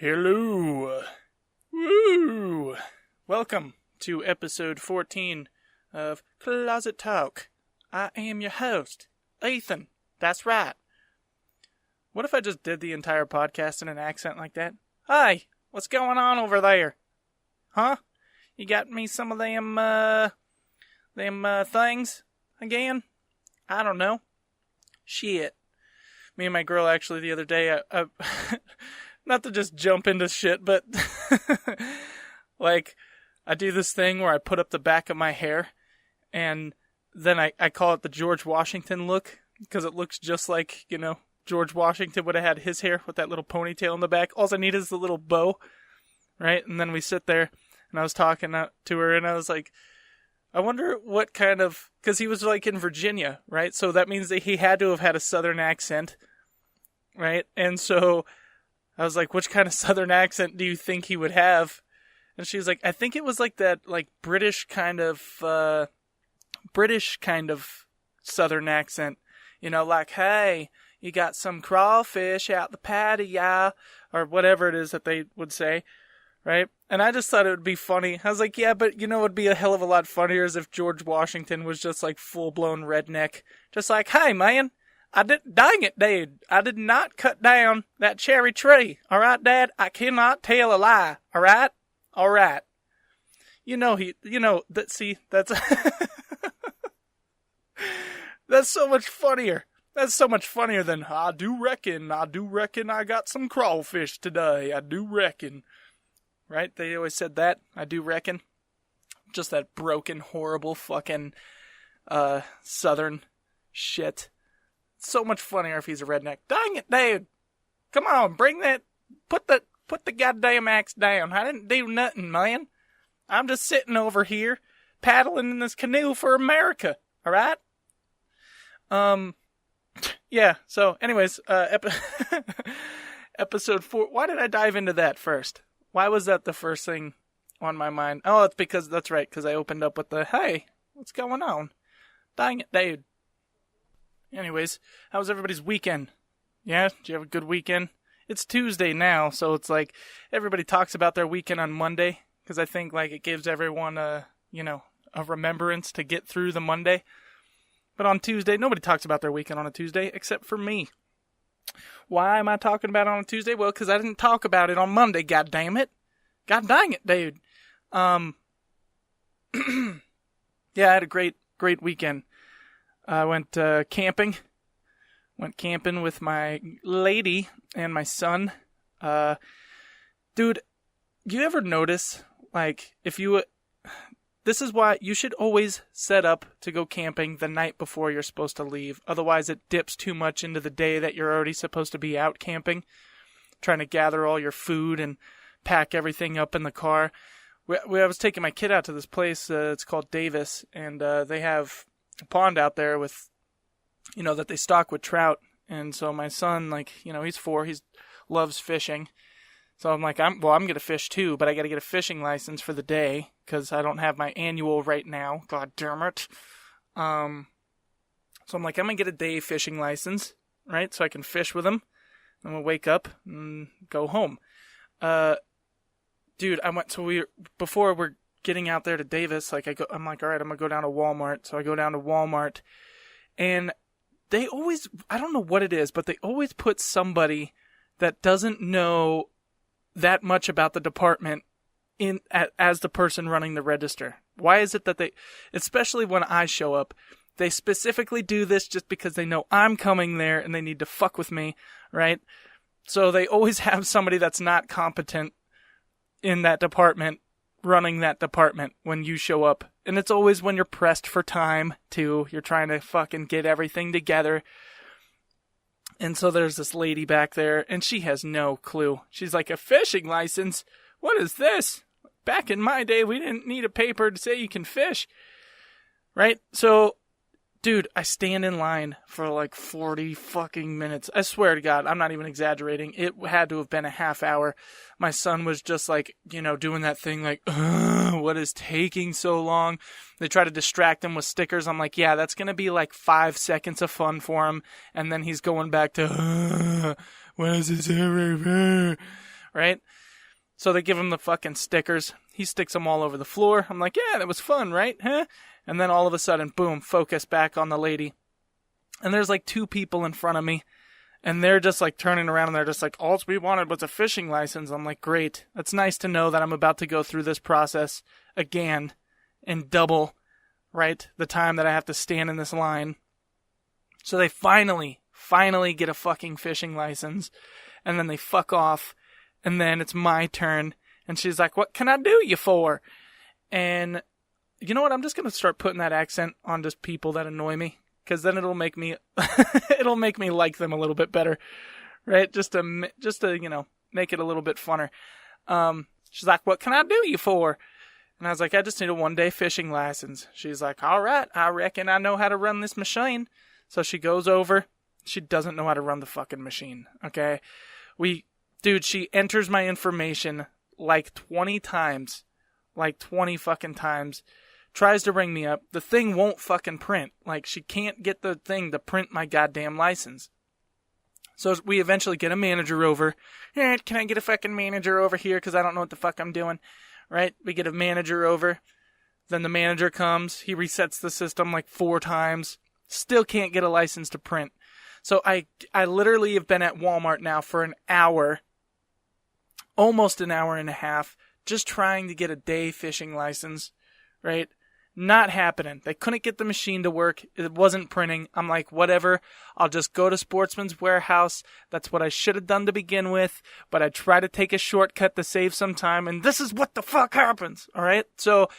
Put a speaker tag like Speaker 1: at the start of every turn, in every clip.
Speaker 1: Hello. Woo. Welcome to episode 14 of Closet Talk. I am your host, Ethan. That's right. What if I just did the entire podcast in an accent like that? Hi, what's going on over there? Huh? You got me some of them things again? I don't know. Shit. Me and my girl actually the other day, I not to just jump into shit, but like I do this thing where I put up the back of my hair and then I call it the George Washington look because it looks just like, George Washington would have had his hair with that little ponytail in the back. All I need is the little bow, right? And then we sit there and I was talking to her and I was like, I wonder what kind of, because he was like in Virginia, right? So that means that he had to have had a southern accent, right? And so I was like, which kind of southern accent do you think he would have? And she was like, I think it was like that, like British kind of southern accent. Like, hey, you got some crawfish out the patio, or whatever it is that they would say, right? And I just thought it would be funny. I was like, yeah, but it would be a hell of a lot funnier as if George Washington was just like full-blown redneck. Just like, hey, man. Dang it, Dad. I did not cut down that cherry tree. All right, Dad? I cannot tell a lie. All right? All right. That's, that's so much funnier. That's so much funnier than, I do reckon I got some crawfish today. I do reckon. Right? They always said that. I do reckon. Just that broken, horrible fucking, southern shit. So much funnier if he's a redneck. Dang it, dude. Come on, bring that. Put the goddamn axe down. I didn't do nothing, man. I'm just sitting over here paddling in this canoe for America. All right? Yeah. So, anyways, episode 4. Why did I dive into that first? Why was that the first thing on my mind? Oh, it's because that's right. Because I opened up with the, hey, what's going on? Dang it, dude. Anyways, how was everybody's weekend? Yeah? Did you have a good weekend? It's Tuesday now, so it's like everybody talks about their weekend on Monday because I think like it gives everyone a remembrance to get through the Monday. But on Tuesday, nobody talks about their weekend on a Tuesday except for me. Why am I talking about it on a Tuesday? Well, because I didn't talk about it on Monday, god damn it. God dang it, dude. Yeah, I had a great weekend. I went camping. Went camping with my lady and my son. Dude, you ever notice, like, this is why you should always set up to go camping the night before you're supposed to leave. Otherwise, it dips too much into the day that you're already supposed to be out camping, trying to gather all your food and pack everything up in the car. I was taking my kid out to this place. It's called Davis, and they have a pond out there with, that they stock with trout. And so my son, like, he's 4, he loves fishing. So I'm like, I'm going to fish too, but I got to get a fishing license for the day because I don't have my annual right now. God damn it. So I'm like, I'm going to get a day fishing license, right? So I can fish with him. I'm going to wake up and go home. Dude, before we're getting out there to Davis, like I'm like, all right, I'm going to go down to Walmart. So I go down to Walmart and they always, I don't know what it is, but they always put somebody that doesn't know that much about the department as the person running the register. Why is it that especially when I show up, they specifically do this just because they know I'm coming there and they need to fuck with me, right? So they always have somebody that's not competent in that department running that department when you show up. And it's always when you're pressed for time, too. You're trying to fucking get everything together. And so there's this lady back there, and she has no clue. She's like, a fishing license? What is this? Back in my day, we didn't need a paper to say you can fish. Right? So, dude, I stand in line for like 40 fucking minutes. I swear to God, I'm not even exaggerating. It had to have been a half hour. My son was just like, doing that thing like, what is taking so long? They try to distract him with stickers. I'm like, yeah, that's going to be like 5 seconds of fun for him. And then he's going back to, what is this? right? So they give him the fucking stickers. He sticks them all over the floor. I'm like, yeah, that was fun, right? Huh? And then all of a sudden, boom, focus back on the lady. And there's like 2 people in front of me. And they're just like turning around and they're just like, all we wanted was a fishing license. I'm like, great. That's nice to know that I'm about to go through this process again and double, right, the time that I have to stand in this line. So they finally get a fucking fishing license. And then they fuck off. And then it's my turn. And she's like, what can I do you for? And you know what? I'm just going to start putting that accent on just people that annoy me. Because then it'll make me like them a little bit better, right? Just to make it a little bit funner. She's like, what can I do you for? And I was like, I just need a 1-day fishing license. She's like, all right, I reckon I know how to run this machine. So she goes over. She doesn't know how to run the fucking machine, okay? She enters my information like 20 times. Like 20 fucking times. Tries to ring me up. The thing won't fucking print. Like, she can't get the thing to print my goddamn license. So we eventually get a manager over. Can I get a fucking manager over here? Because I don't know what the fuck I'm doing. Right? We get a manager over. Then the manager comes. He resets the system like 4 times. Still can't get a license to print. So I literally have been at Walmart now for an hour. Almost an hour and a half. Just trying to get a day fishing license. Right? Not happening. They couldn't get the machine to work. It wasn't printing. I'm like, whatever. I'll just go to Sportsman's Warehouse. That's what I should have done to begin with. But I try to take a shortcut to save some time. And this is what the fuck happens. All right. So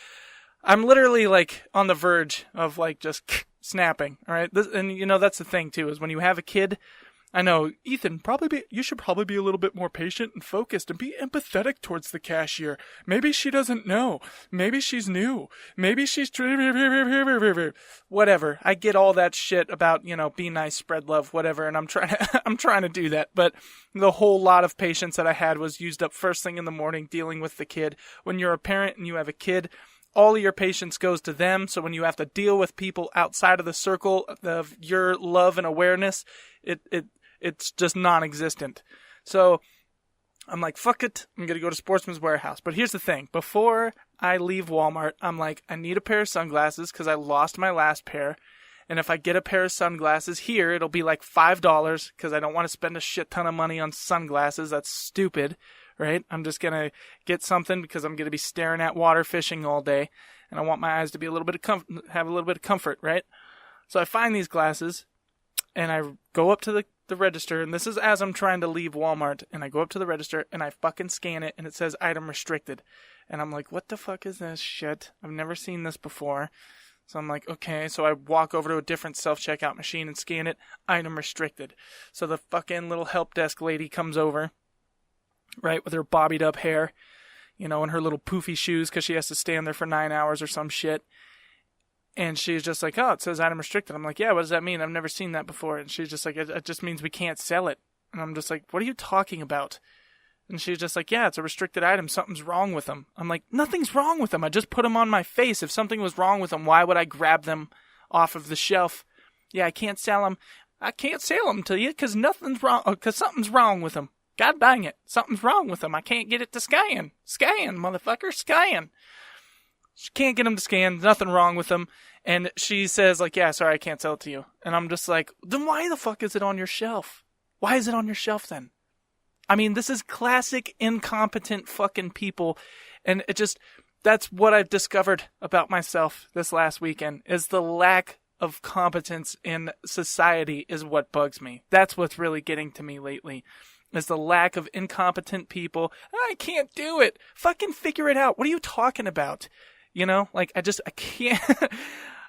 Speaker 1: I'm literally like on the verge of like just snapping. All right. And that's the thing too, is when you have a kid, I know, Ethan, you should probably be a little bit more patient and focused and be empathetic towards the cashier. Maybe she doesn't know. Maybe she's new. Maybe she's... Whatever. I get all that shit about, be nice, spread love, whatever, and I'm trying to do that. But the whole lot of patience that I had was used up first thing in the morning dealing with the kid. When you're a parent and you have a kid, all of your patience goes to them. So when you have to deal with people outside of the circle of your love and awareness, it's just non-existent. So I'm like, fuck it. I'm going to go to Sportsman's Warehouse. But here's the thing. Before I leave Walmart, I'm like, I need a pair of sunglasses because I lost my last pair. And if I get a pair of sunglasses here, it'll be like $5 because I don't want to spend a shit ton of money on sunglasses. That's stupid, right? I'm just going to get something because I'm going to be staring at water fishing all day. And I want my eyes to be have a little bit of comfort, right? So I find these glasses and I go up to the register, and this is as I'm trying to leave Walmart, and I go up to the register, and I fucking scan it, and it says item restricted. And I'm like, what the fuck is this shit? I've never seen this before. So I'm like, okay. So I walk over to a different self-checkout machine and scan it, item restricted. So the fucking little help desk lady comes over, right, with her bobbied up hair, and her little poofy shoes because she has to stand there for 9 hours or some shit. And she's just like, oh, it says item restricted. I'm like, yeah, what does that mean? I've never seen that before. And she's just like, it just means we can't sell it. And I'm just like, what are you talking about? And she's just like, yeah, it's a restricted item. Something's wrong with them. I'm like, nothing's wrong with them. I just put them on my face. If something was wrong with them, why would I grab them off of the shelf? Yeah, I can't sell them. I can't sell them to you because nothing's wrong. Because something's wrong with them. God dang it. Something's wrong with them. I can't get it to scan. Scan, motherfucker, scan. She can't get them to scan. Nothing wrong with them. And she says, like, yeah, sorry, I can't sell it to you. And I'm just like, then why the fuck is it on your shelf? Why is it on your shelf then? I mean, this is classic incompetent fucking people. And that's what I've discovered about myself this last weekend, is the lack of competence in society is what bugs me. That's what's really getting to me lately. Is the lack of incompetent people. I can't do it. Fucking figure it out. What are you talking about? I can't.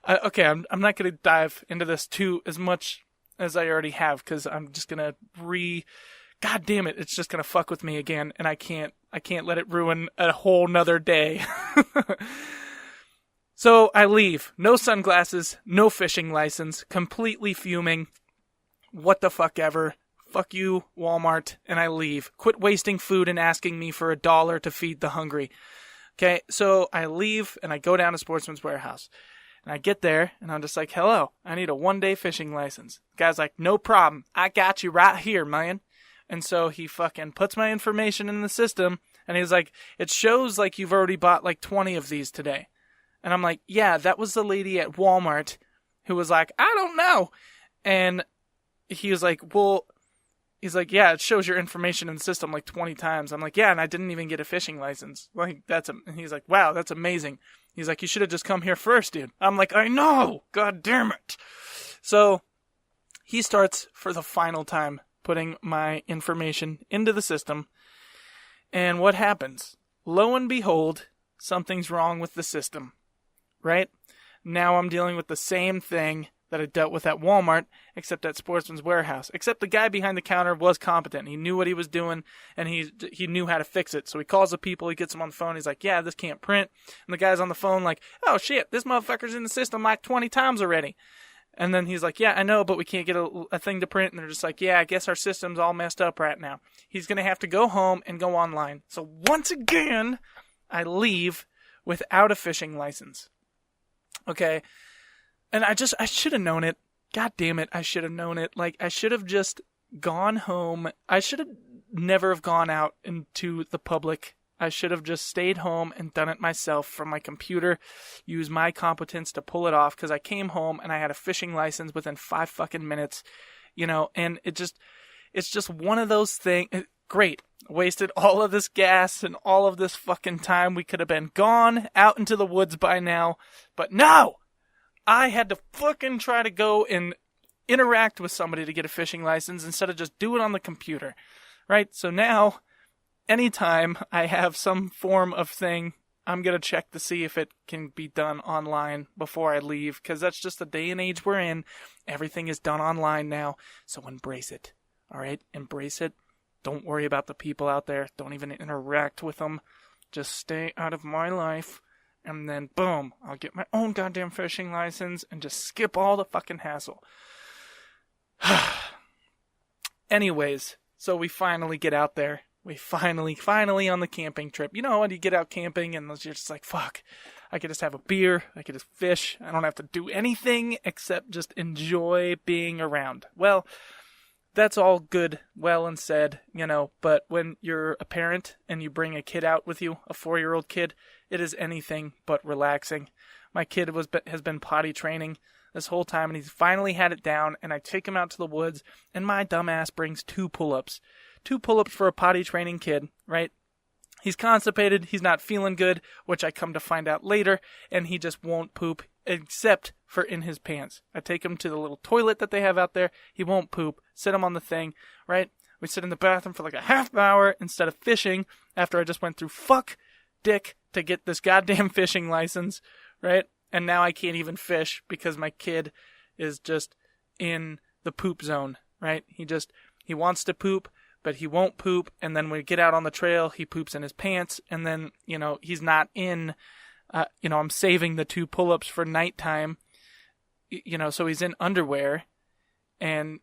Speaker 1: Okay, I'm not going to dive into this too as much as I already have because I'm just going to God damn it, it's just going to fuck with me again, and I can't let it ruin a whole nother day. So I leave. No sunglasses, no fishing license, completely fuming. What the fuck ever. Fuck you, Walmart, and I leave. Quit wasting food and asking me for $1 to feed the hungry. Okay, so I leave, and I go down to Sportsman's Warehouse. And I get there, and I'm just like, hello, I need a 1-day fishing license. The guy's like, no problem. I got you right here, man. And so he fucking puts my information in the system, and he's like, it shows like you've already bought like 20 of these today. And I'm like, yeah, that was the lady at Walmart who was like, I don't know. And he was like, well, he's like, yeah, it shows your information in the system like 20 times. I'm like, yeah, and I didn't even get a fishing license. Like, and he's like, wow, that's amazing. He's like, you should have just come here first, dude. I'm like, I know, god damn it. So he starts for the final time putting my information into the system. And what happens? Lo and behold, something's wrong with the system, right? Now I'm dealing with the same thing that I dealt with at Walmart, except at Sportsman's Warehouse. Except the guy behind the counter was competent. He knew what he was doing, and he knew how to fix it. So he calls the people, he gets them on the phone, he's like, yeah, this can't print. And the guy's on the phone like, oh shit, this motherfucker's in the system like 20 times already. And then he's like, yeah, I know, but we can't get a thing to print. And they're just like, yeah, I guess our system's all messed up right now. He's going to have to go home and go online. So once again, I leave without a fishing license. Okay. And I should have known it. God damn it, I should have known it. Like, I should have just gone home. I should have never have gone out into the public. I should have just stayed home and done it myself from my computer, used my competence to pull it off, because I came home and I had a fishing license within 5 fucking minutes, and it's just one of those things. Great. Wasted all of this gas and all of this fucking time. We could have been gone out into the woods by now, but no! I had to fucking try to go and interact with somebody to get a fishing license instead of just do it on the computer, right? So now, anytime I have some form of thing, I'm going to check to see if it can be done online before I leave, because that's just the day and age we're in. Everything is done online now, so embrace it, all right? Embrace it. Don't worry about the people out there. Don't even interact with them. Just stay out of my life. And then, boom, I'll get my own goddamn fishing license and just skip all the fucking hassle. Anyways, so we finally get out there. We finally on the camping trip. You know when you get out camping and you're just like, fuck, I could just have a beer. I could just fish. I don't have to do anything except just enjoy being around. Well, that's all good, well and said, but when you're a parent and you bring a kid out with you, a 4-year-old kid, it is anything but relaxing. My kid has been potty training this whole time, and he's finally had it down, and I take him out to the woods, and my dumbass brings 2 pull-ups. 2 pull-ups for a potty training kid, right? He's constipated, he's not feeling good, which I come to find out later, and he just won't poop, except for in his pants. I take him to the little toilet that they have out there, he won't poop, sit him on the thing, right? We sit in the bathroom for like a half hour instead of fishing, after I just went through fuck dick to get this goddamn fishing license, right? And now I can't even fish because my kid is just in the poop zone, right? He wants to poop, but he won't poop, and then when we get out on the trail, he poops in his pants, and then, he's not in, I'm saving the 2 pull-ups for nighttime, so he's in underwear, and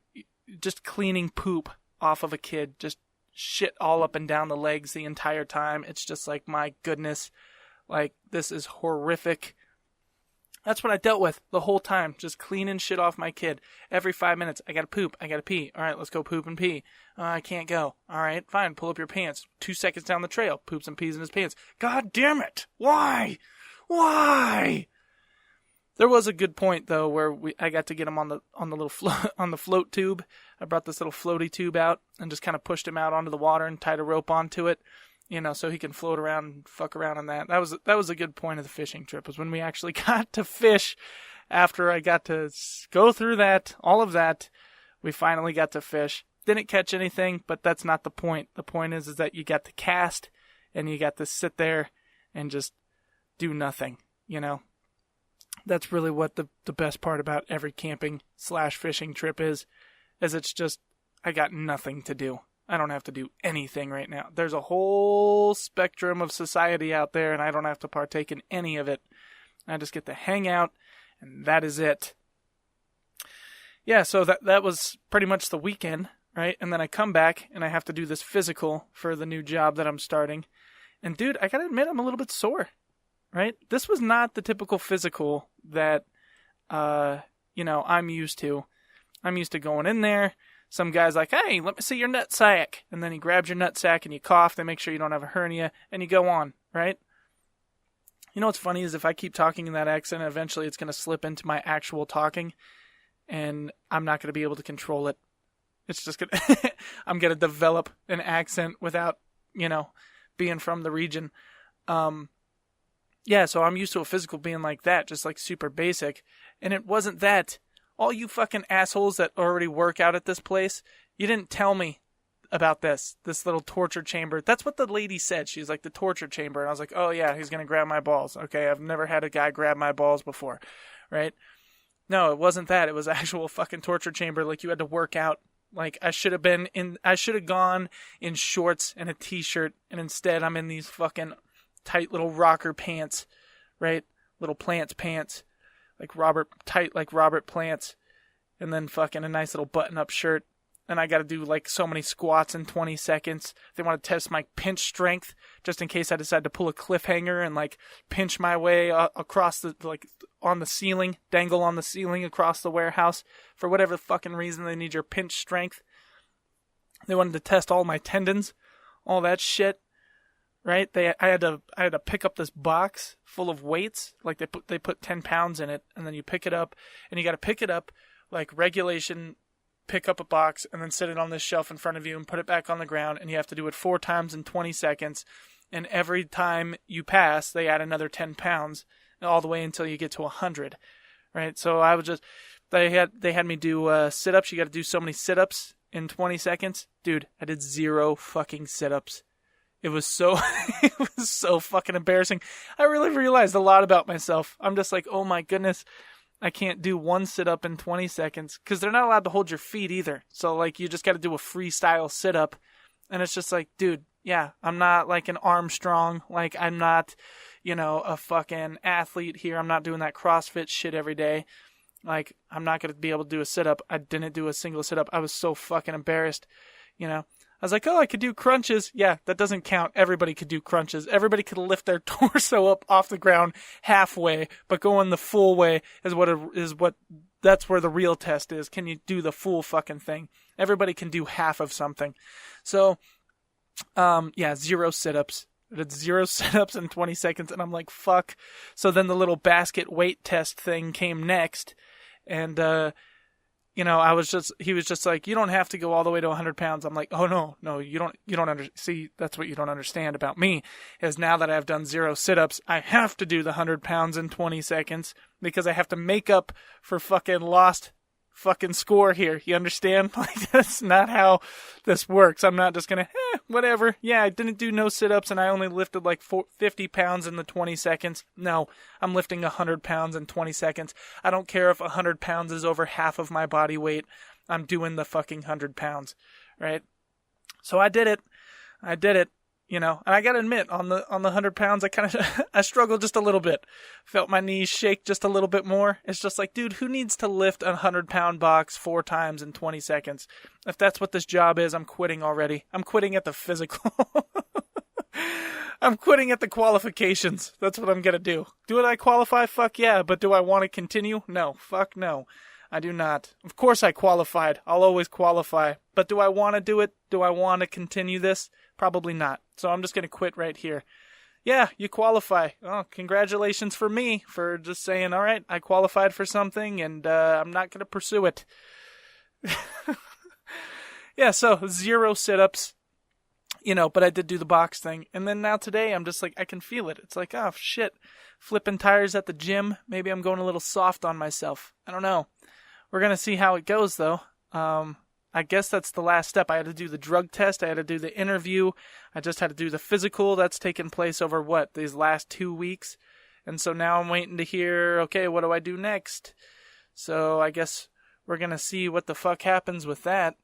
Speaker 1: just cleaning poop off of a kid, just shit all up and down the legs the entire time. It's just like, my goodness, like, this is horrific. That's what I dealt with the whole time, just cleaning shit off my kid. Every 5 minutes, I gotta poop, I gotta pee. All right, let's go poop and pee. I can't go. All right, fine, pull up your pants. 2 seconds down the trail, poops and pees in his pants. God damn it! Why? There was a good point though where I got to get him on the little on the float tube. I brought this little floaty tube out and just kind of pushed him out onto the water and tied a rope onto it. So he can float around and fuck around on that. That was a good point of the fishing trip, was when we actually got to fish. After I got to go through all of that, we finally got to fish. Didn't catch anything, but that's not the point. The point is that you got to cast, and you got to sit there and just do nothing, That's really what the best part about every camping/fishing trip is it's just, I got nothing to do. I don't have to do anything right now. There's a whole spectrum of society out there, and I don't have to partake in any of it. I just get to hang out, and that is it. Yeah, so that was pretty much the weekend, right? And then I come back, and I have to do this physical for the new job that I'm starting. And dude, I gotta admit, I'm a little bit sore, right? This was not the typical physical that, I'm used to. I'm used to going in there, some guy's like, hey, let me see your nut sack. And then he grabs your nut sack and you cough. They make sure you don't have a hernia and you go on, right? You know what's funny is if I keep talking in that accent, eventually it's going to slip into my actual talking and I'm not going to be able to control it. It's just going to, I'm going to develop an accent without, being from the region. Yeah, so I'm used to a physical being like that, just like super basic. And it wasn't that. All you fucking assholes that already work out at this place, you didn't tell me about this little torture chamber. That's what the lady said. She's like, the torture chamber. And I was like, oh yeah, he's going to grab my balls. Okay, I've never had a guy grab my balls before, right? No, it wasn't that. It was actual fucking torture chamber. Like you had to work out. Like I should have gone in shorts and a t-shirt. And instead I'm in these fucking tight little rocker pants, right? Little plants pants. Like Robert Plants, and then fucking a nice little button-up shirt, and I gotta do like so many squats in 20 seconds. They want to test my pinch strength, just in case I decide to pull a cliffhanger and like pinch my way across on the ceiling, dangle on the ceiling across the warehouse. For whatever fucking reason, they need your pinch strength. They wanted to test all my tendons, all that shit. Right? I had to pick up this box full of weights. Like they put 10 pounds in it, and then you pick it up, and you got to pick it up like regulation, pick up a box, and then sit it on this shelf in front of you and put it back on the ground, and you have to do it 4 times in 20 seconds. And every time you pass, they add another 10 pounds, all the way until you get to 100. Right? So they had me do sit-ups. You got to do so many sit-ups in 20 seconds. Dude, I did 0 fucking sit-ups. It was so fucking embarrassing. I really realized a lot about myself. I'm just like, oh my goodness, I can't do 1 sit-up in 20 seconds. Because they're not allowed to hold your feet either. So, like, you just got to do a freestyle sit-up. And it's just like, dude, yeah, I'm not like an Armstrong. Like, I'm not, a fucking athlete here. I'm not doing that CrossFit shit every day. Like, I'm not going to be able to do a sit-up. I didn't do a single sit-up. I was so fucking embarrassed, I was like, oh, I could do crunches. Yeah, that doesn't count. Everybody could do crunches. Everybody could lift their torso up off the ground halfway, but going the full way that's where the real test is. Can you do the full fucking thing? Everybody can do half of something. So, 0 sit-ups. I did 0 sit-ups in 20 seconds, and I'm like, fuck. So then the little basket weight test thing came next, and, he was just like, you don't have to go all the way to 100 pounds. I'm like, oh no, you don't see, that's what you don't understand about me, is now that I've done 0 sit-ups, I have to do the 100 pounds in 20 seconds because I have to make up for fucking lost fucking score here. You understand? Like, that's not how this works. I'm not just gonna, whatever. Yeah, I didn't do no sit-ups and I only lifted like 50 pounds in the 20 seconds. No, I'm lifting 100 pounds in 20 seconds. I don't care if 100 pounds is over half of my body weight. I'm doing the fucking 100 pounds, right? So I did it. And I gotta admit, on the 100 pounds, I struggled just a little bit. Felt my knees shake just a little bit more. It's just like, dude, who needs to lift a 100-pound box 4 times in 20 seconds? If that's what this job is, I'm quitting already. I'm quitting at the physical. I'm quitting at the qualifications. That's what I'm gonna do. Do I qualify? Fuck yeah. But do I want to continue? No. Fuck no. I do not. Of course I qualified. I'll always qualify. But do I want to do it? Do I want to continue this? Probably not. So I'm just going to quit right here. Yeah, you qualify. Oh, congratulations for me for just saying, all right, I qualified for something and I'm not going to pursue it. Yeah, so 0 sit-ups, but I did do the box thing. And then now today I'm just like, I can feel it. It's like, oh, shit, flipping tires at the gym. Maybe I'm going a little soft on myself. I don't know. We're going to see how it goes, though. I guess that's the last step. I had to do the drug test. I had to do the interview. I just had to do the physical. That's taken place over, these last 2 weeks. And so now I'm waiting to hear, okay, what do I do next? So I guess we're going to see what the fuck happens with that.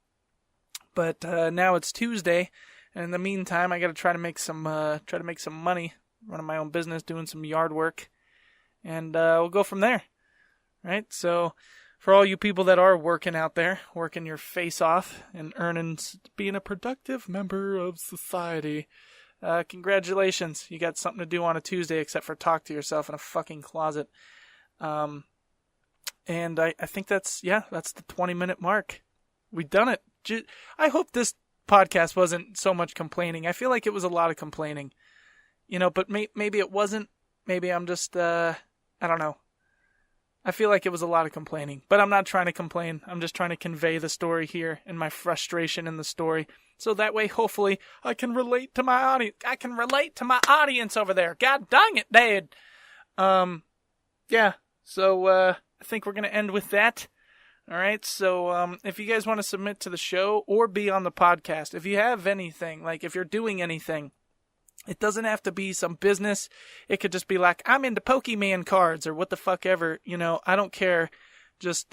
Speaker 1: But now it's Tuesday. And in the meantime, I got to try to make some money, running my own business, doing some yard work. And we'll go from there. Right? So for all you people that are working out there, working your face off and being a productive member of society, congratulations. You got something to do on a Tuesday except for talk to yourself in a fucking closet. And I think that's the 20-minute mark. We done it. I hope this podcast wasn't so much complaining. I feel like it was a lot of complaining, but maybe it wasn't. Maybe I'm just, I don't know. I feel like it was a lot of complaining, but I'm not trying to complain. I'm just trying to convey the story here and my frustration in the story. So that way, hopefully, I can relate to my audience. I can relate to my audience over there. God dang it, Dad. Yeah. So, I think we're going to end with that. All right. So, if you guys want to submit to the show or be on the podcast, if you have anything, like if you're doing anything, it doesn't have to be some business. It could just be like, I'm into Pokemon cards or what the fuck ever. I don't care. Just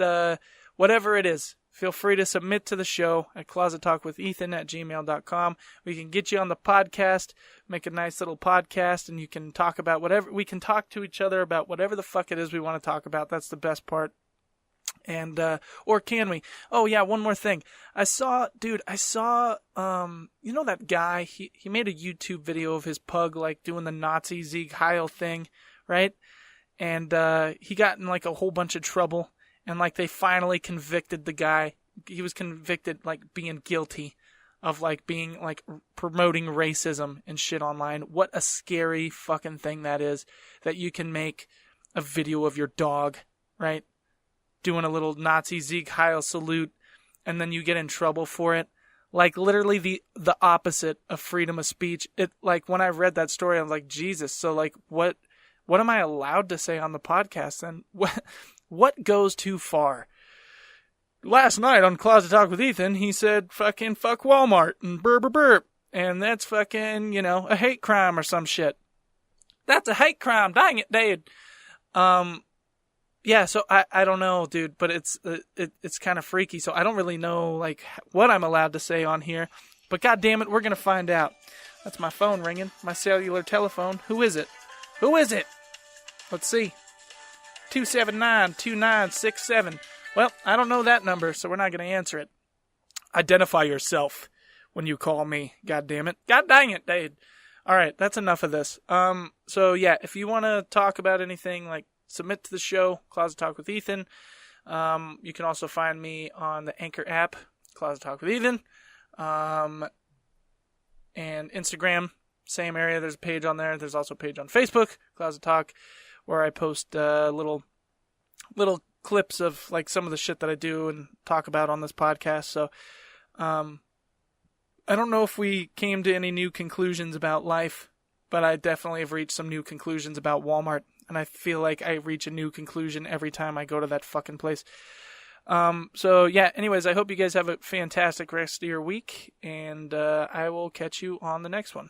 Speaker 1: whatever it is. Feel free to submit to the show at closettalkwithethan@gmail.com. We can get you on the podcast, make a nice little podcast, and you can talk about whatever. We can talk to each other about whatever the fuck it is we want to talk about. That's the best part. And, or can we? Oh yeah, one more thing. I saw, that guy, he made a YouTube video of his pug, like, doing the Nazi Sieg Heil thing, right? And, he got in, like, a whole bunch of trouble, and, like, they finally convicted the guy. He was convicted, like, being guilty of, like, being, like, promoting racism and shit online. What a scary fucking thing that is, that you can make a video of your dog, right? Doing a little Nazi Sieg Heil salute, and then you get in trouble for it. Like, literally the opposite of freedom of speech. It, like, when I read that story, I was like, Jesus, so, like, what am I allowed to say on the podcast then? What goes too far? Last night on Closet Talk with Ethan, he said, fucking fuck Walmart, and burp, and that's fucking, a hate crime or some shit. That's a hate crime, dang it, dude. Yeah, so I don't know, dude, but it's kind of freaky. So I don't really know, like, what I'm allowed to say on here. But God damn it, we're going to find out. That's my phone ringing, my cellular telephone. Who is it? Let's see. 279-2967. Well, I don't know that number, so we're not going to answer it. Identify yourself when you call me, God damn it. God dang it, dude. All right, that's enough of this. So yeah, if you want to talk about anything, like, submit to the show, Closet Talk with Ethan. You can also find me on the Anchor app, Closet Talk with Ethan. And Instagram, same area. There's a page on there. There's also a page on Facebook, Closet Talk, where I post little clips of, like, some of the shit that I do and talk about on this podcast. So I don't know if we came to any new conclusions about life, but I definitely have reached some new conclusions about Walmart. And I feel like I reach a new conclusion every time I go to that fucking place. So yeah, anyways, I hope you guys have a fantastic rest of your week, and I will catch you on the next one.